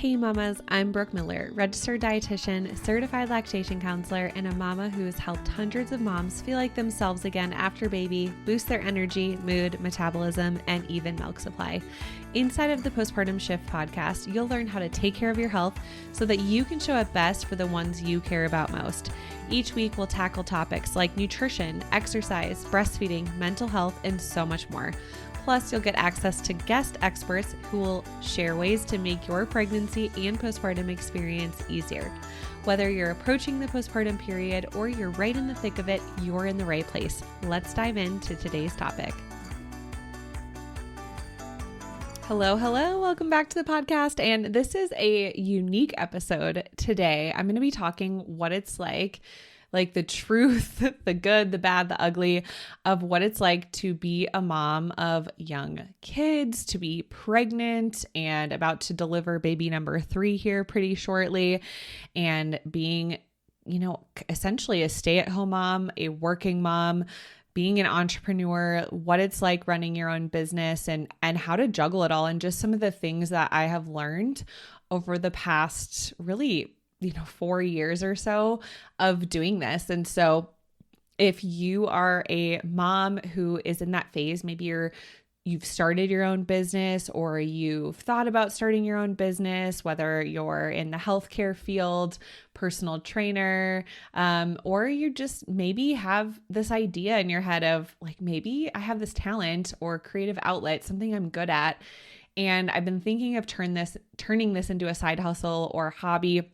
Hey mamas, I'm Brooke Miller, registered dietitian, certified lactation counselor, and a mama who has helped hundreds of moms feel like themselves again after baby, boost their energy, mood, metabolism, and even milk supply. Inside of the Postpartum Shift podcast, you'll learn how to take care of your health so that you can show up best for the ones you care about most. Each week, we'll tackle topics like nutrition, exercise, breastfeeding, mental health, and so much more. Plus, you'll get access to guest experts who will share ways to make your pregnancy and postpartum experience easier. Whether you're approaching the postpartum period or you're right in the thick of it, you're in the right place. Let's dive into today's topic. Hello. Welcome back to the podcast. And this is a unique episode today. I'm going to be talking what it's like the truth, the good, the bad, the ugly of what it's like to be a mom of young kids, to be pregnant and about to deliver baby number 3 here pretty shortly, and being, essentially a stay-at-home mom, a working mom, being an entrepreneur, what it's like running your own business and how to juggle it all, and just some of the things that I have learned over the past really 4 years or so of doing this. And so if you are a mom who is in that phase, maybe you've started your own business or you've thought about starting your own business, whether you're in the healthcare field, personal trainer, or you just maybe have this idea in your head of like, maybe I have this talent or creative outlet, something I'm good at. And I've been thinking of turning this into a side hustle or hobby.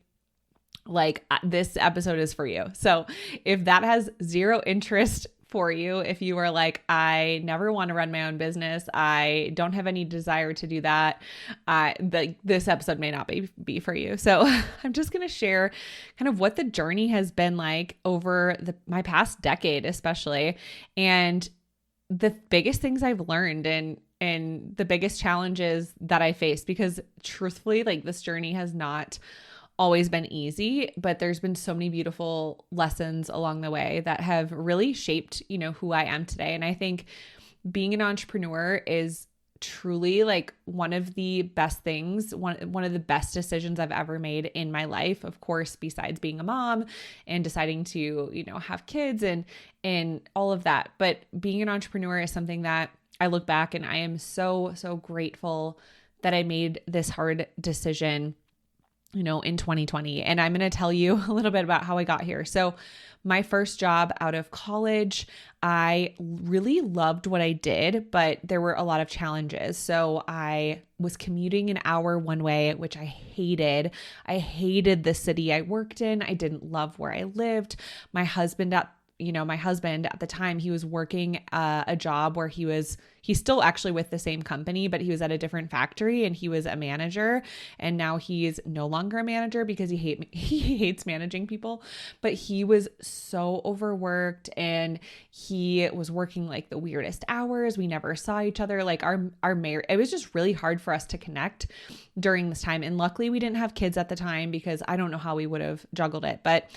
Like, this episode is for you. So if that has zero interest for you, if you are like, I never want to run my own business, I don't have any desire to do that, this episode may not be for you. So I'm just going to share kind of what the journey has been like over my past decade, especially, and the biggest things I've learned and the biggest challenges that I faced, because truthfully, like, this journey has not always been easy, but there's been so many beautiful lessons along the way that have really shaped, who I am today. And I think being an entrepreneur is truly like one of the best things, one of the best decisions I've ever made in my life. Of course, besides being a mom and deciding to, have kids and all of that. But being an entrepreneur is something that I look back and I am so, so grateful that I made this hard decision in 2020. And I'm going to tell you a little bit about how I got here. So my first job out of college, I really loved what I did, but there were a lot of challenges. So I was commuting an hour one way, which I hated. I hated the city I worked in. I didn't love where I lived. My husband at the time, he was working a job where he's still actually with the same company, but he was at a different factory and he was a manager. And now he's no longer a manager because he hates managing people, but he was so overworked and he was working like the weirdest hours. We never saw each other. Like our marriage, it was just really hard for us to connect during this time. And luckily we didn't have kids at the time because I don't know how we would have juggled it. But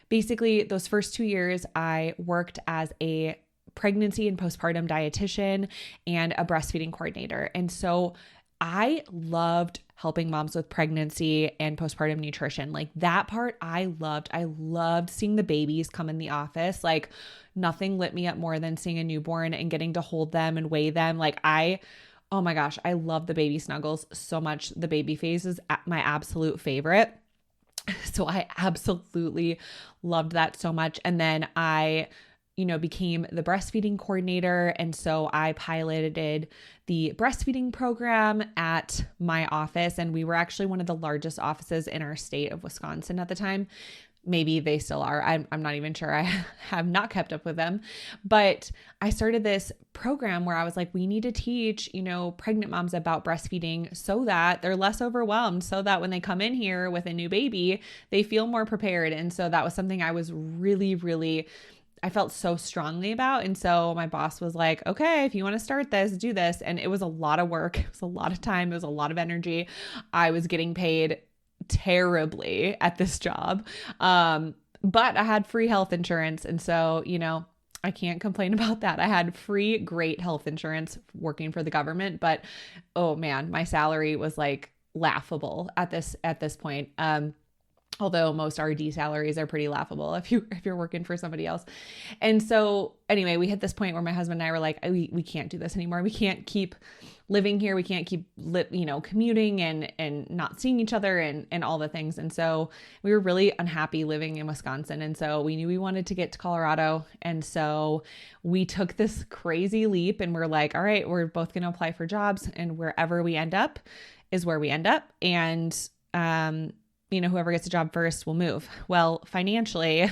basically, those first 2 years, I worked as a pregnancy and postpartum dietitian and a breastfeeding coordinator. And so I loved helping moms with pregnancy and postpartum nutrition. Like, that part I loved. I loved seeing the babies come in the office. Like, nothing lit me up more than seeing a newborn and getting to hold them and weigh them. Like, oh my gosh, I love the baby snuggles so much. The baby phase is my absolute favorite. So I absolutely loved that so much. And then I, became the breastfeeding coordinator. And so I piloted the breastfeeding program at my office. And we were actually one of the largest offices in our state of Wisconsin at the time. Maybe they still are. I'm not even sure. I have not kept up with them. But I started this program where I was like, we need to teach, pregnant moms about breastfeeding so that they're less overwhelmed, so that when they come in here with a new baby, they feel more prepared. And so that was something I was really, I felt so strongly about. And so my boss was like, okay, if you want to start this, do this. And it was a lot of work. It was a lot of time. It was a lot of energy. I was getting paid terribly at this job. But I had free health insurance. And so, I can't complain about that. I had great health insurance working for the government, but oh man, my salary was like laughable at this point. Although most RD salaries are pretty laughable if you're working for somebody else. And so anyway, we hit this point where my husband and I were like, we can't do this anymore. We can't keep living here. We can't keep commuting and not seeing each other and all the things. And so we were really unhappy living in Wisconsin. And so we knew we wanted to get to Colorado. And so we took this crazy leap and we're like, all right, we're both going to apply for jobs, and wherever we end up is where we end up. And, whoever gets a job first will move. Well, financially,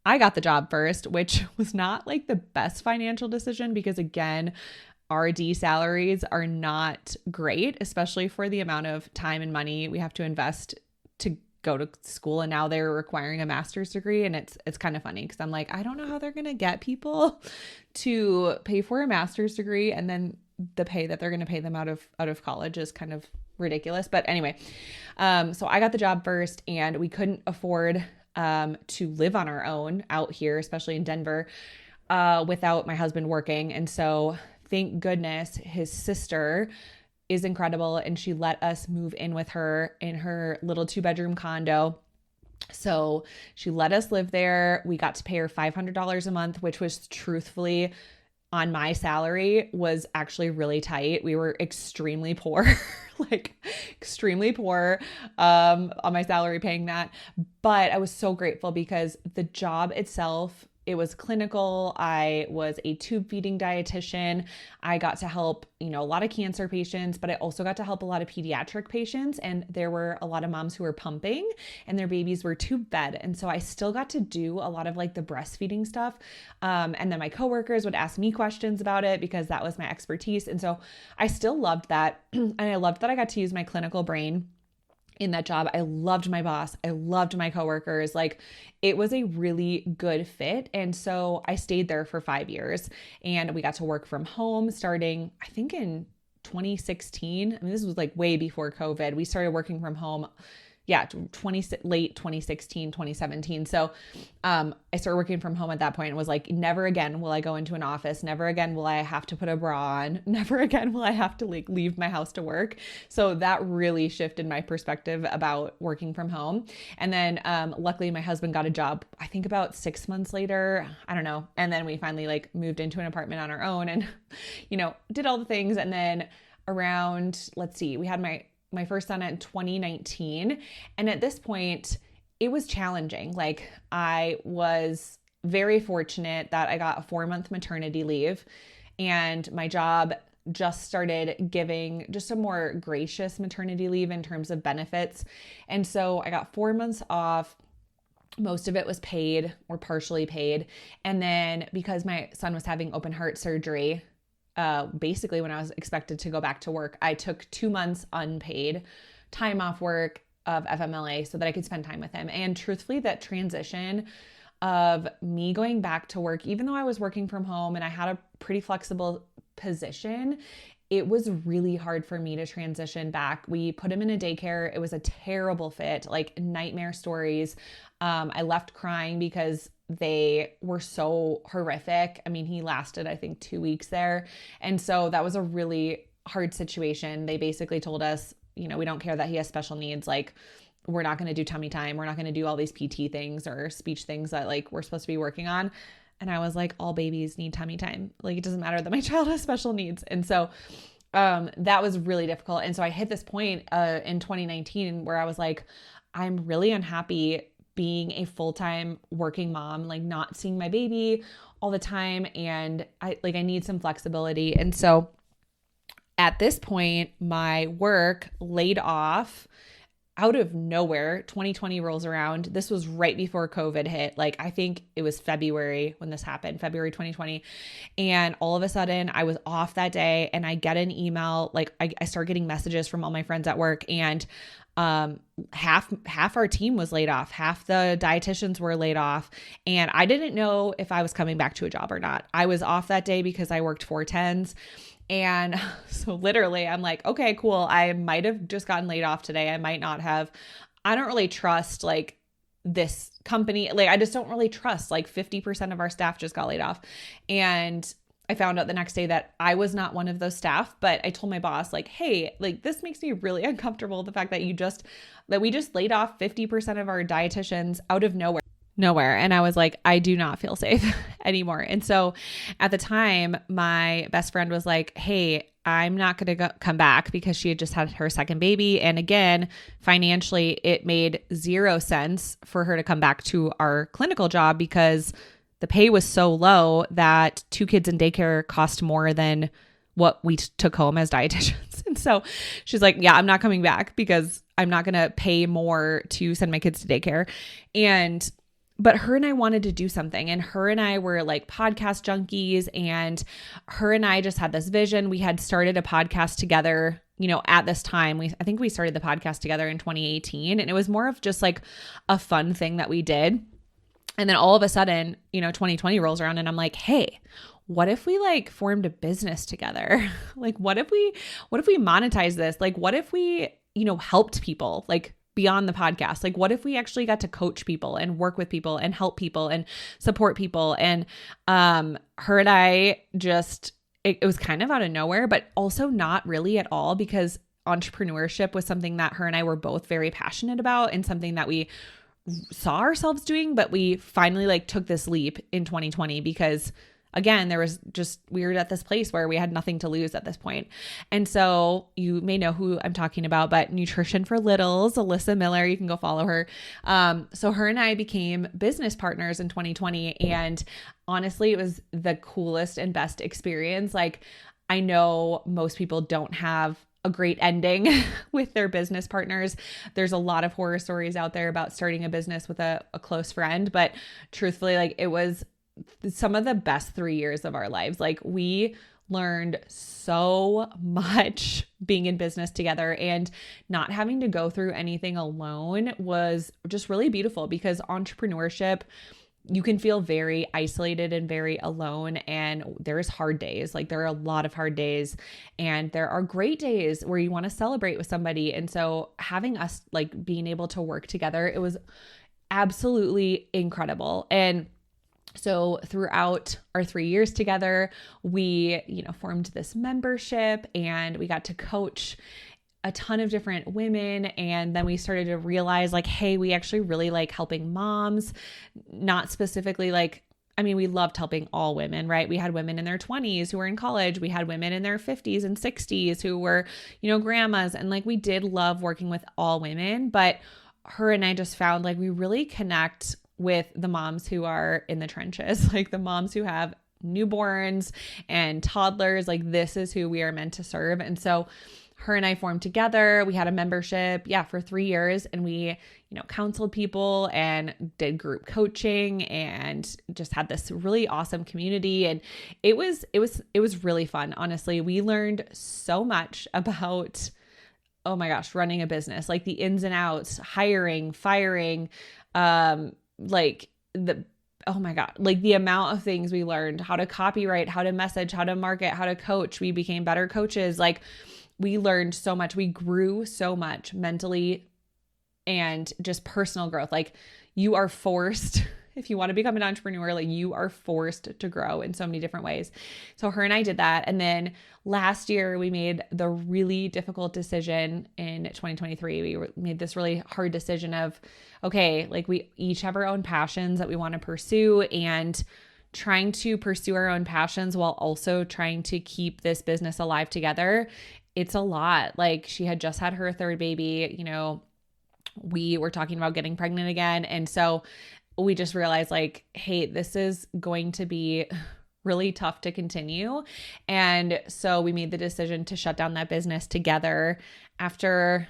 I got the job first, which was not like the best financial decision because, again, RD salaries are not great, especially for the amount of time and money we have to invest to go to school. And now they're requiring a master's degree. And it's kind of funny because I'm like, I don't know how they're going to get people to pay for a master's degree, and then the pay that they're going to pay them out of college is kind of ridiculous. But anyway, so I got the job first, and we couldn't afford to live on our own out here, especially in Denver, without my husband working. And so thank goodness his sister is incredible, and she let us move in with her in her little 2-bedroom condo. So she let us live there. We got to pay her $500 a month, which was truthfully, on my salary, was actually really tight. We were extremely poor, like extremely poor on my salary paying that. But I was so grateful because the job itself, it was clinical. I was a tube feeding dietitian. I got to help, a lot of cancer patients, but I also got to help a lot of pediatric patients. And there were a lot of moms who were pumping and their babies were tube fed. And so I still got to do a lot of like the breastfeeding stuff. And then my coworkers would ask me questions about it because that was my expertise. And so I still loved that. And I loved that I got to use my clinical brain in that job. I loved my boss. I loved my coworkers. Like, it was a really good fit. And so I stayed there for 5 years, and we got to work from home starting, I think, in 2016. I mean, this was like way before COVID. We started working from home. Yeah, late 2016, 2017. So I started working from home at that point and was like, never again will I go into an office. Never again will I have to put a bra on. Never again will I have to like leave my house to work. So that really shifted my perspective about working from home. And then luckily my husband got a job, I think about 6 months later. I don't know. And then we finally like moved into an apartment on our own and, did all the things. And then around, we had my first son in 2019. And at this point, it was challenging. Like, I was very fortunate that I got a 4-month maternity leave, and my job just started giving just a more gracious maternity leave in terms of benefits. And so I got 4 months off. Most of it was paid or partially paid. And then because my son was having open heart surgery, basically when I was expected to go back to work, I took 2 months unpaid time off work of FMLA so that I could spend time with him. And truthfully, that transition of me going back to work, even though I was working from home and I had a pretty flexible position, it was really hard for me to transition back. We put him in a daycare. It was a terrible fit, like nightmare stories. I left crying because they were so horrific. I mean, he lasted, I think, 2 weeks there. And so that was a really hard situation. They basically told us, we don't care that he has special needs. Like, we're not going to do tummy time. We're not going to do all these PT things or speech things that like we're supposed to be working on. And I was like, all babies need tummy time. Like, it doesn't matter that my child has special needs. And so that was really difficult. And so I hit this point in 2019 where I was like, I'm really unhappy being a full-time working mom, like not seeing my baby all the time. And I need some flexibility. And so at this point, my work laid off out of nowhere. 2020 rolls around. This was right before COVID hit. Like, I think it was February when this happened, February 2020. And all of a sudden I was off that day, and I get an email. Like, I start getting messages from all my friends at work, and half our team was laid off. Half the dietitians were laid off. And I didn't know if I was coming back to a job or not. I was off that day because I worked 4/10s. And so literally I'm like, okay, cool. I might have just gotten laid off today. I might not have. I don't really trust like this company. Like, I just don't really trust, like 50% of our staff just got laid off. And I found out the next day that I was not one of those staff, but I told my boss like, hey, like this makes me really uncomfortable. The fact that we just laid off 50% of our dietitians out of nowhere. And I was like, I do not feel safe anymore. And so at the time, my best friend was like, hey, I'm not going to come back, because she had just had her second baby. And again, financially, it made 0 sense for her to come back to our clinical job, because the pay was so low that 2 kids in daycare cost more than what we took home as dietitians. And so she's like, yeah, I'm not coming back, because I'm not going to pay more to send my kids to daycare. But her and I wanted to do something, and her and I were like podcast junkies, and her and I just had this vision. We had started a podcast together, at this time. I think we started the podcast together in 2018, and it was more of just like a fun thing that we did. And then all of a sudden, 2020 rolls around, and I'm like, hey, what if we like formed a business together? Like, what if we monetize this? Like, what if we, helped people like beyond the podcast? Like, what if we actually got to coach people and work with people and help people and support people? And her and I just, it was kind of out of nowhere, but also not really at all, because entrepreneurship was something that her and I were both very passionate about, and something that we saw ourselves doing. But we finally like took this leap in 2020, because again, we were at this place where we had nothing to lose at this point. And so you may know who I'm talking about, but Nutrition for Littles, Alyssa Miller, you can go follow her. So her and I became business partners in 2020. And honestly, it was the coolest and best experience. Like, I know most people don't have a great ending with their business partners. There's a lot of horror stories out there about starting a business with a close friend, but truthfully, like, it was some of the best 3 years of our lives. Like, we learned so much being in business together, and not having to go through anything alone was just really beautiful, because entrepreneurship, you can feel very isolated and very alone. And there's hard days. Like, there are a lot of hard days, and there are great days where you want to celebrate with somebody. And so having us like being able to work together, it was absolutely incredible. And so throughout our 3 years together, we, formed this membership, and we got to coach a ton of different women. And then we started to realize like, hey, we actually really like helping moms, not specifically like, we loved helping all women, right? We had women in their 20s who were in college. We had women in their 50s and 60s who were, grandmas. And like, we did love working with all women, but her and I just found like we really connect with the moms who are in the trenches, like the moms who have newborns and toddlers. Like, this is who we are meant to serve. And so her and I formed together. We had a membership, for 3 years, and we, counseled people and did group coaching, and just had this really awesome community. And it was really fun. Honestly, we learned so much about, oh my gosh, running a business, like the ins and outs, hiring, firing, oh my God, like the amount of things we learned, how to copyright, how to message, how to market, how to coach. We became better coaches. Like, we learned so much. We grew so much mentally and just personal growth. Like, you are forced, if you want to become an entrepreneur, like, you are forced to grow in so many different ways. So her and I did that. And then last year we made the really difficult decision in 2023. We made this really hard decision of, okay, like, we each have our own passions that we want to pursue, and trying to pursue our own passions while also trying to keep this business alive together. It's a lot. Like, she had just had her third baby, we were talking about getting pregnant again. And so we just realized like, hey, this is going to be really tough to continue. And so we made the decision to shut down that business together after,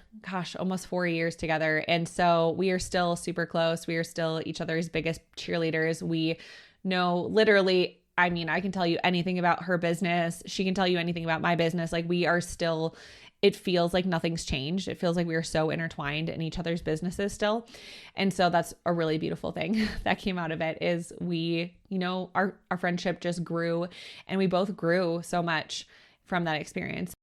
almost 4 years together. And so we are still super close. We are still each other's biggest cheerleaders. We know literally, I can tell you anything about her business. She can tell you anything about my business. Like, we are still, it feels like nothing's changed. It feels like we are so intertwined in each other's businesses still. And so that's a really beautiful thing that came out of it, is we, our friendship just grew, and we both grew so much from that experience.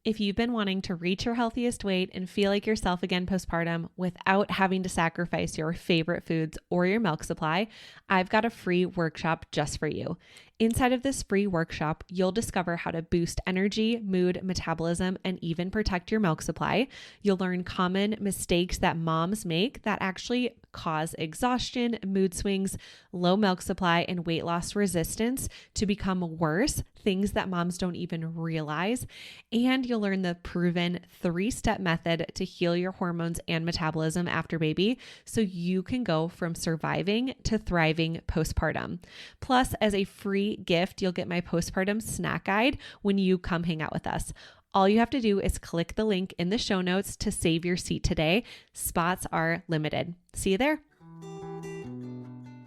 If you've been wanting to reach your healthiest weight and feel like yourself again postpartum without having to sacrifice your favorite foods or your milk supply, I've got a free workshop just for you. Inside of this free workshop, you'll discover how to boost energy, mood, metabolism, and even protect your milk supply. You'll learn common mistakes that moms make that actually cause exhaustion, mood swings, low milk supply, and weight loss resistance to become worse, things that moms don't even realize. And you'll learn the proven 3-step method to heal your hormones and metabolism after baby so you can go from surviving to thriving postpartum. Plus, as a free gift, you'll get my postpartum snack guide when you come hang out with us. All you have to do is click the link in the show notes to save your seat today. Spots are limited. See you there.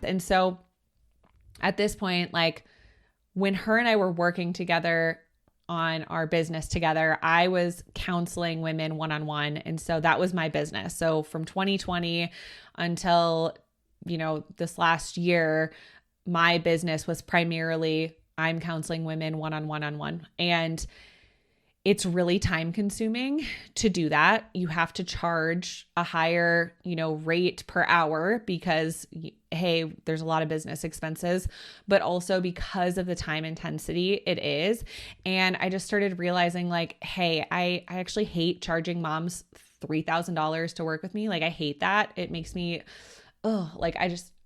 And so at this point, like when her and I were working together on our business together, I was counseling women one-on-one. And so that was my business. So from 2020 until, this last year, my business was primarily I'm counseling women one-on-one. And it's really time consuming to do that. You have to charge a higher, rate per hour because, hey, there's a lot of business expenses, but also because of the time intensity it is. And I just started realizing like, hey, I actually hate charging moms $3,000 to work with me. Like I hate that. It makes me,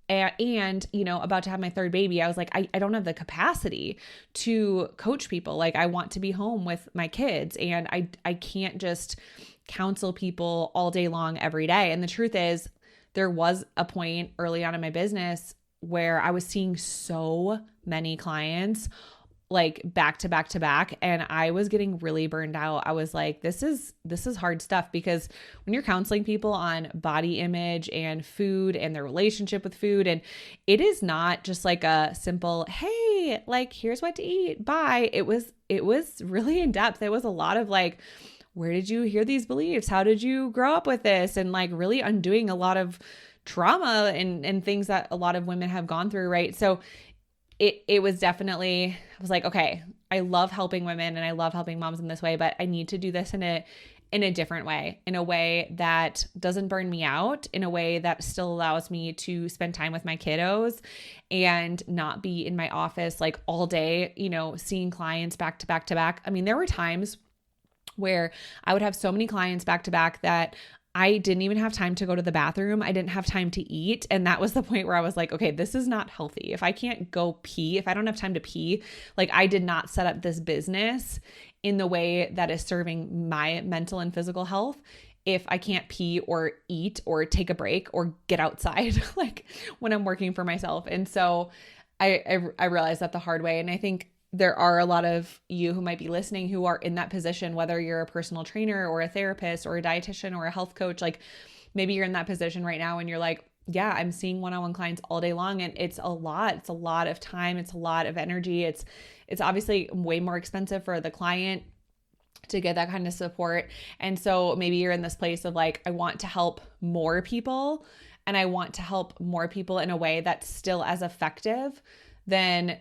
and, about to have my third baby, I was like, I don't have the capacity to coach people. Like I want to be home with my kids and I can't just counsel people all day long every day. And the truth is there was a point early on in my business where I was seeing so many clients like back to back to back. And I was getting really burned out. I was like, this is hard stuff because when you're counseling people on body image and food and their relationship with food, and it is not just like a simple, hey, like, here's what to eat, bye. It was really in depth. It was a lot of like, where did you hear these beliefs? How did you grow up with this? And like really undoing a lot of trauma and things that a lot of women have gone through. Right. So it was definitely, I was like, okay, I love helping women and I love helping moms in this way, but I need to do this in a different way, in a way that doesn't burn me out, in a way that still allows me to spend time with my kiddos and not be in my office like all day, seeing clients back to back to back. I mean, there were times where I would have so many clients back to back that I didn't even have time to go to the bathroom. I didn't have time to eat. And that was the point where I was like, okay, this is not healthy. If I can't go pee, if I don't have time to pee, like I did not set up this business in the way that is serving my mental and physical health if I can't pee or eat or take a break or get outside, like when I'm working for myself. And so I realized that the hard way. And I think there are a lot of you who might be listening who are in that position, whether you're a personal trainer or a therapist or a dietitian or a health coach. Like maybe you're in that position right now and you're like, yeah, I'm seeing one-on-one clients all day long and it's a lot. It's a lot of time. It's a lot of energy. It's obviously way more expensive for the client to get that kind of support. And so maybe you're in this place of like, I want to help more people and I want to help more people in a way that's still as effective. Then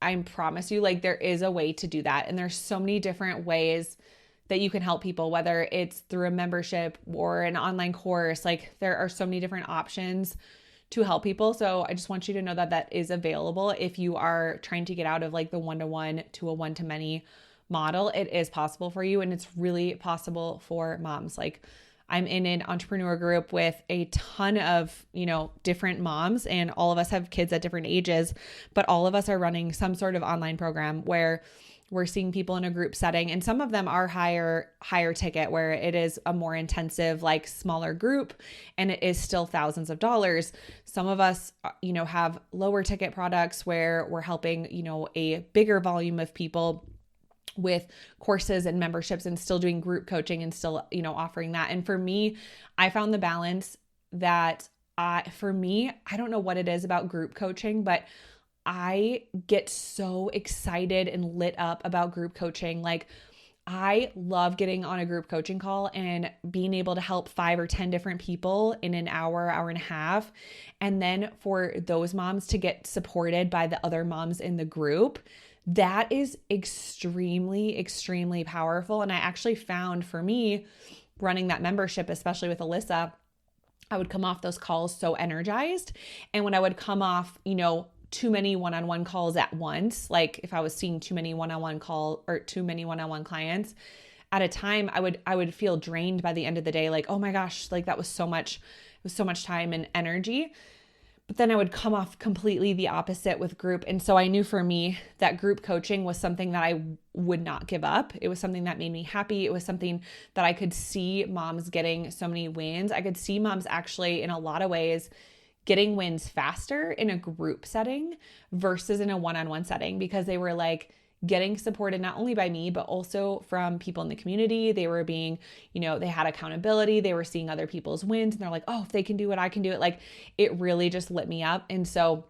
I promise you, like there is a way to do that. And there's so many different ways that you can help people, whether it's through a membership or an online course. Like there are so many different options to help people. So I just want you to know that that is available. If you are trying to get out of like the one-to-one to a one-to-many model, it is possible for you. And it's really possible for moms. Like I'm in an entrepreneur group with a ton of, different moms, and all of us have kids at different ages, but all of us are running some sort of online program where we're seeing people in a group setting, and some of them are higher ticket where it is a more intensive, like smaller group, and it is still thousands of dollars. Some of us, have lower ticket products where we're helping, a bigger volume of people with courses and memberships and still doing group coaching and still, offering that. And for me, I found the balance that I don't know what it is about group coaching, but I get so excited and lit up about group coaching. Like I love getting on a group coaching call and being able to help 5 or 10 different people in an hour and a half. And then for those moms to get supported by the other moms in the group, that is extremely, extremely powerful. And I actually found for me running that membership, especially with Alyssa, I would come off those calls so energized. And when I would come off, too many one-on-one calls at once, like if I was seeing too many one-on-one clients at a time, I would feel drained by the end of the day. Like, oh my gosh, like that was so much, it was so much time and energy. But then I would come off completely the opposite with group. And so I knew for me that group coaching was something that I would not give up. It was something that made me happy. It was something that I could see moms getting so many wins. I could see moms actually in a lot of ways getting wins faster in a group setting versus in a one-on-one setting, because they were like getting supported not only by me, but also from people in the community. They were being, they had accountability. They were seeing other people's wins and they're like, oh, if they can do it, I can do it. Like it really just lit me up. And so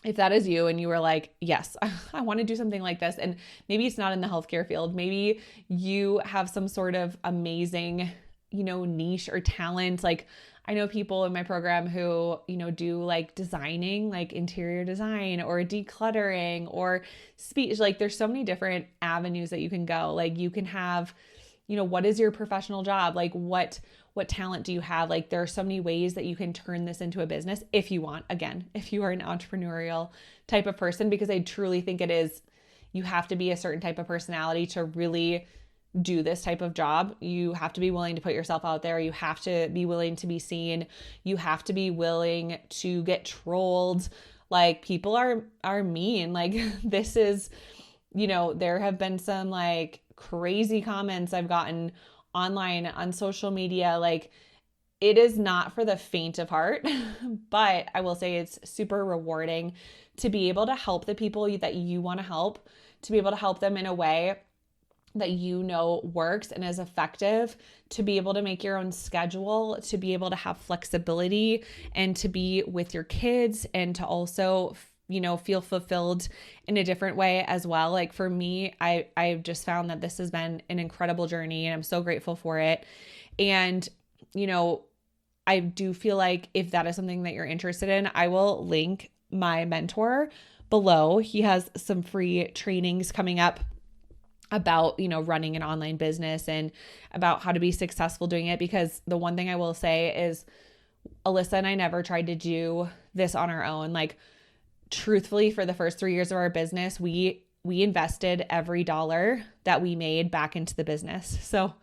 if that is you and you were like, yes, I want to do something like this, and maybe it's not in the healthcare field, maybe you have some sort of amazing, niche or talent. Like I know people in my program who, do like designing, like interior design or decluttering or speech. Like there's so many different avenues that you can go. Like you can have, what is your professional job? Like what talent do you have? Like there are so many ways that you can turn this into a business if you want, again, if you are an entrepreneurial type of person, because I truly think you have to be a certain type of personality to really do this type of job. You have to be willing to put yourself out there. You have to be willing to be seen. You have to be willing to get trolled. Like people are mean. Like this is, there have been some like crazy comments I've gotten online on social media. Like it is not for the faint of heart, but I will say it's super rewarding to be able to help the people that you want to help, to be able to help them in a way that works and is effective, to be able to make your own schedule, to be able to have flexibility and to be with your kids and to also, feel fulfilled in a different way as well. Like for me, I've just found that this has been an incredible journey and I'm so grateful for it. And, I do feel like if that is something that you're interested in, I will link my mentor below. He has some free trainings coming up about, running an online business and about how to be successful doing it. Because the one thing I will say is Alyssa and I never tried to do this on our own. Like truthfully, for the first 3 years of our business, we invested every dollar that we made back into the business. So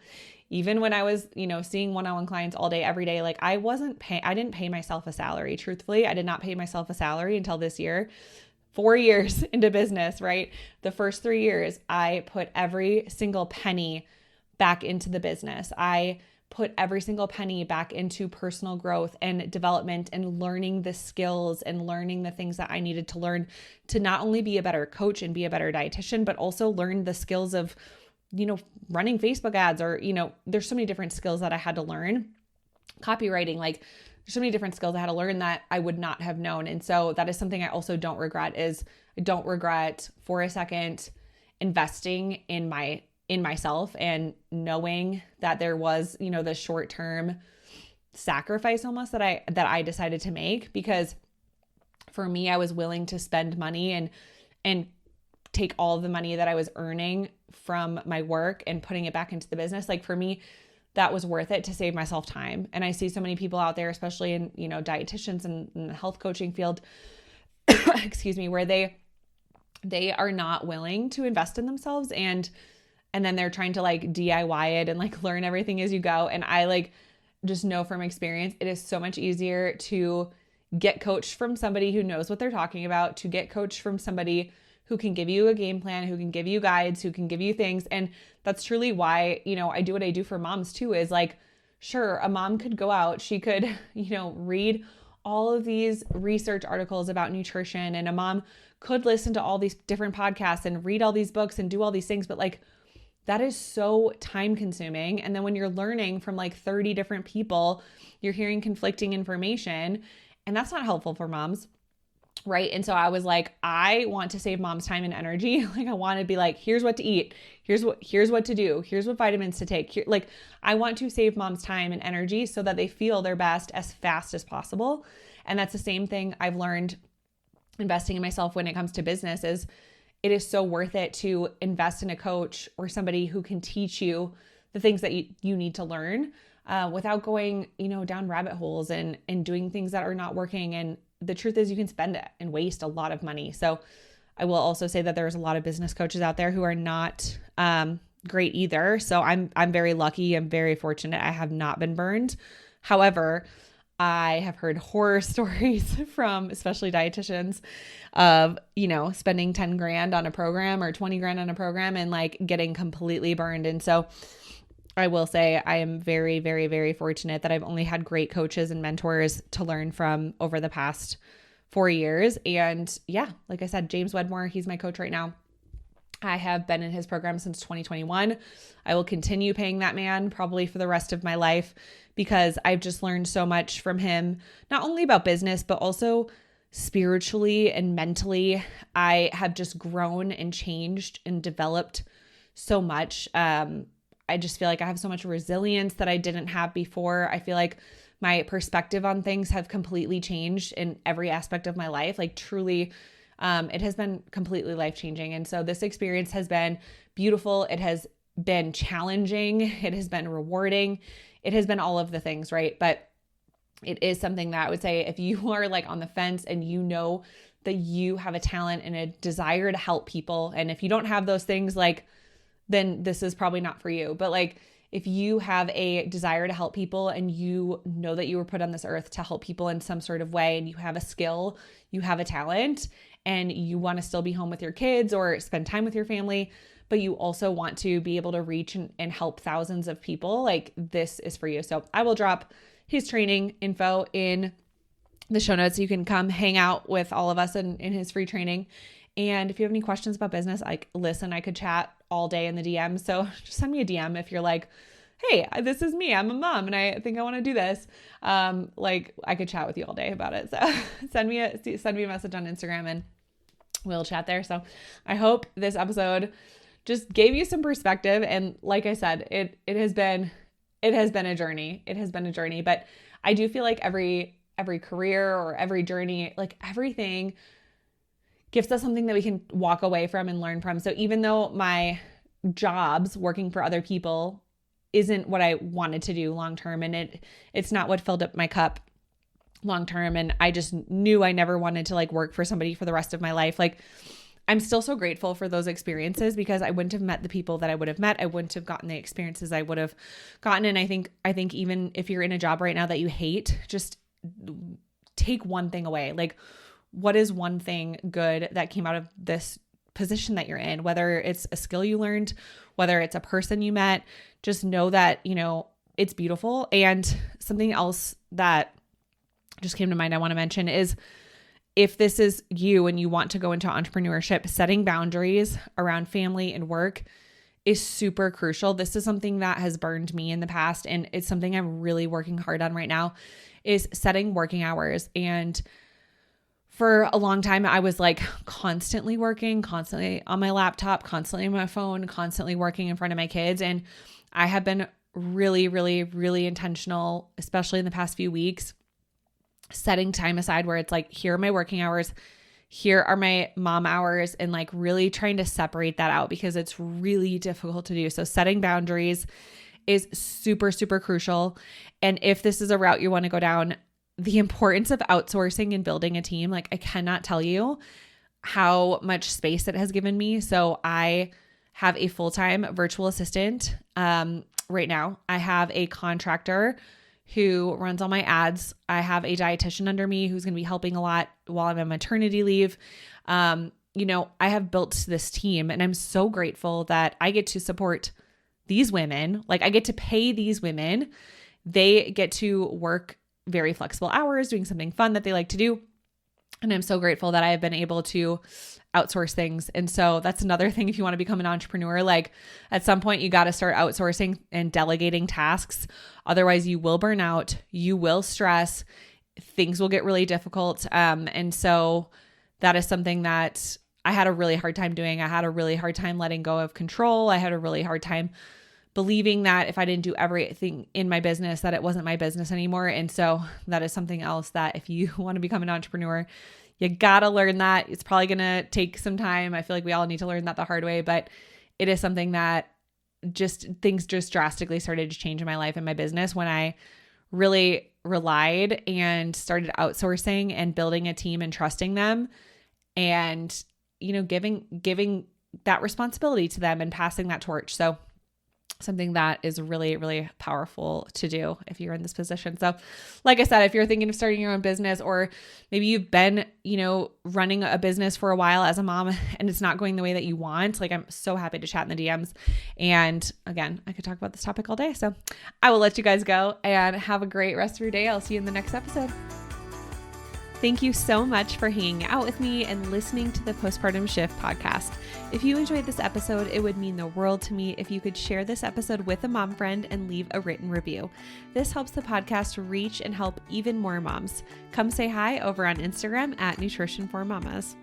even when I was, seeing one-on-one clients all day, every day, like I didn't pay myself a salary. Truthfully, I did not pay myself a salary until this year. 4 years into business, right? The first 3 years, I put every single penny back into the business. I put every single penny back into personal growth and development and learning the skills and learning the things that I needed to learn to not only be a better coach and be a better dietitian, but also learn the skills of, running Facebook ads or, there's so many different skills that I had to learn. Copywriting, like there's so many different skills I had to learn that I would not have known. And so that is something I also don't regret, is I don't regret for a second investing in myself and knowing that there was, the short-term sacrifice almost that I decided to make, because for me, I was willing to spend money and take all of the money that I was earning from my work and putting it back into the business. Like for me, that was worth it to save myself time. And I see so many people out there, especially in, dietitians and in the health coaching field, excuse me, where they are not willing to invest in themselves. And then they're trying to like DIY it and like learn everything as you go. And I like just know from experience, it is so much easier to get coached from somebody who knows what they're talking about, to get coached from somebody who can give you a game plan, who can give you guides, who can give you things. And that's truly why, I do what I do for moms too, is like, sure, a mom could go out, she could, read all of these research articles about nutrition, and a mom could listen to all these different podcasts and read all these books and do all these things. But like, that is so time consuming. And then when you're learning from like 30 different people, you're hearing conflicting information, and that's not helpful for moms. Right. And so I was like, I want to save moms time and energy. Like I want to be like, here's what to eat. Here's what to do. Here's what vitamins to take. Like I want to save moms time and energy so that they feel their best as fast as possible. And that's the same thing I've learned investing in myself when it comes to business is it is so worth it to invest in a coach or somebody who can teach you the things that you need to learn without going, down rabbit holes and doing things that are not working. And the truth is you can spend it and waste a lot of money. So I will also say that there's a lot of business coaches out there who are not great either. So I'm very lucky. I'm very fortunate. I have not been burned. However, I have heard horror stories from especially dietitians of, spending 10 grand on a program or 20 grand on a program and like getting completely burned. And so I will say I am very, very, very fortunate that I've only had great coaches and mentors to learn from over the past 4 years. And yeah, like I said, James Wedmore, he's my coach right now. I have been in his program since 2021. I will continue paying that man probably for the rest of my life because I've just learned so much from him, not only about business, but also spiritually and mentally. I have just grown and changed and developed so much. I just feel like I have so much resilience that I didn't have before. I feel like my perspective on things have completely changed in every aspect of my life. Like truly, it has been completely life-changing. And so this experience has been beautiful. It has been challenging. It has been rewarding. It has been all of the things, right? But it is something that I would say if you are like on the fence and you know that you have a talent and a desire to help people, and if you don't have those things, like, then this is probably not for you. But like, if you have a desire to help people and you know that you were put on this earth to help people in some sort of way, and you have a skill, you have a talent, and you want to still be home with your kids or spend time with your family, but you also want to be able to reach and help thousands of people, like this is for you. So I will drop his training info in the show notes. You can come hang out with all of us in his free training. And if you have any questions about business, listen, I could chat all day in the DM. So just send me a DM if you're like, hey, this is me. I'm a mom and I think I want to do this. I could chat with you all day about it. So send me a message on Instagram and we'll chat there. So I hope this episode just gave you some perspective. And like I said, it has been a journey. It has been a journey, but I do feel like every career or every journey, like everything gives us something that we can walk away from and learn from. So even though my jobs working for other people isn't what I wanted to do long-term, and it's not what filled up my cup long-term, and I just knew I never wanted to like work for somebody for the rest of my life. Like, I'm still so grateful for those experiences because I wouldn't have met the people that I would have met. I wouldn't have gotten the experiences I would have gotten. And I think even if you're in a job right now that you hate, just take one thing away. Like, what is one thing good that came out of this position that you're in? Whether it's a skill you learned, whether it's a person you met, just know that, it's beautiful. And something else that just came to mind I want to mention is, if this is you and you want to go into entrepreneurship, setting boundaries around family and work is super crucial. This is something that has burned me in the past, and it's something I'm really working hard on right now, is setting working hours. And for a long time, I was like constantly working, constantly on my laptop, constantly on my phone, constantly working in front of my kids. And I have been really, really, really intentional, especially in the past few weeks, setting time aside where it's like, here are my working hours, here are my mom hours, and like really trying to separate that out because it's really difficult to do. So setting boundaries is super, super crucial. And if this is a route you want to go down, the importance of outsourcing and building a team, like I cannot tell you how much space it has given me. So I have a full-time virtual assistant right now. I have a contractor who runs all my ads. I have a dietitian under me who's going to be helping a lot while I'm on maternity leave. I have built this team, and I'm so grateful that I get to support these women. Like, I get to pay these women. They get to work very flexible hours, doing something fun that they like to do. And I'm so grateful that I have been able to outsource things. And so that's another thing. If you want to become an entrepreneur, like at some point you got to start outsourcing and delegating tasks. Otherwise you will burn out, you will stress, things will get really difficult. And so that is something that I had a really hard time doing. I had a really hard time letting go of control. I had a really hard time believing that if I didn't do everything in my business, that it wasn't my business anymore. And so that is something else that if you want to become an entrepreneur, You gotta learn that. It's probably gonna take some time. I feel like we all need to learn that the hard way, but it is something that things just drastically started to change in my life and my business when I really relied and started outsourcing and building a team and trusting them and, giving that responsibility to them and passing that torch. So something that is really, really powerful to do if you're in this position. So like I said, if you're thinking of starting your own business, or maybe you've been, running a business for a while as a mom and it's not going the way that you want, like, I'm so happy to chat in the DMs. And again, I could talk about this topic all day. So I will let you guys go and have a great rest of your day. I'll see you in the next episode. Thank you so much for hanging out with me and listening to the Postpartum Shift podcast. If you enjoyed this episode, it would mean the world to me if you could share this episode with a mom friend and leave a written review. This helps the podcast reach and help even more moms. Come say hi over on Instagram at Nutrition for Mamas.